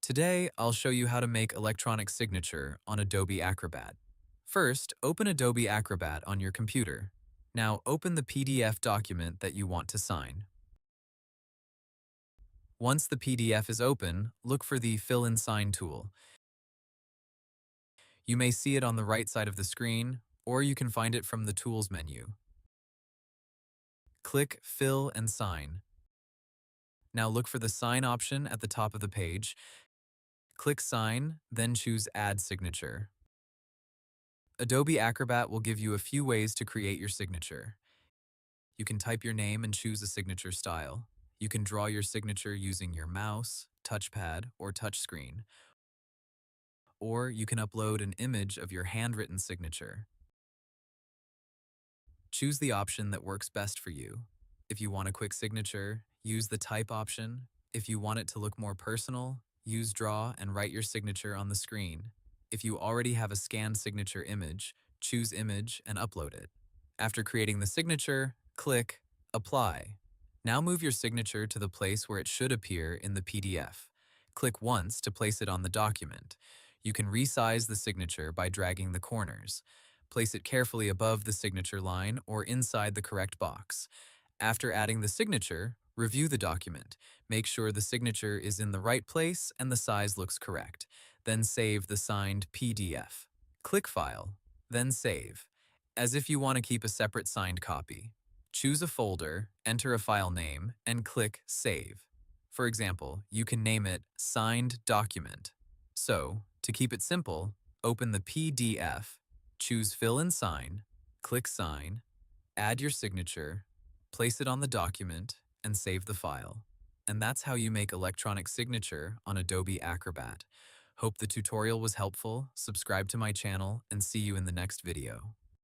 Today, I'll show you how to make electronic signature on Adobe Acrobat. First, open Adobe Acrobat on your computer. Now open the PDF document that you want to sign. Once the PDF is open, look for the Fill and Sign tool. You may see it on the right side of the screen, or you can find it from the Tools menu. Click Fill and Sign. Now look for the Sign option at the top of the page. Click Sign, then choose Add Signature. Adobe Acrobat will give you a few ways to create your signature. You can type your name and choose a signature style. You can draw your signature using your mouse, touchpad, or touchscreen. Or you can upload an image of your handwritten signature. Choose the option that works best for you. If you want a quick signature, use the Type option. If you want it to look more personal, use Draw and write your signature on the screen. If you already have a scanned signature image, choose Image and upload it. After creating the signature, click Apply. Now move your signature to the place where it should appear in the PDF. Click once to place it on the document. You can resize the signature by dragging the corners. Place it carefully above the signature line or inside the correct box. After adding the signature, review the document. Make sure the signature is in the right place and the size looks correct. Then save the signed PDF. Click File, then Save, as if you want to keep a separate signed copy. Choose a folder, enter a file name, and click Save. For example, you can name it Signed Document. So, to keep it simple, open the PDF, choose Fill and Sign, click Sign, add your signature, place it on the document, and save the file. And that's how you make electronic signature on Adobe Acrobat. Hope the tutorial was helpful, subscribe to my channel, and see you in the next video.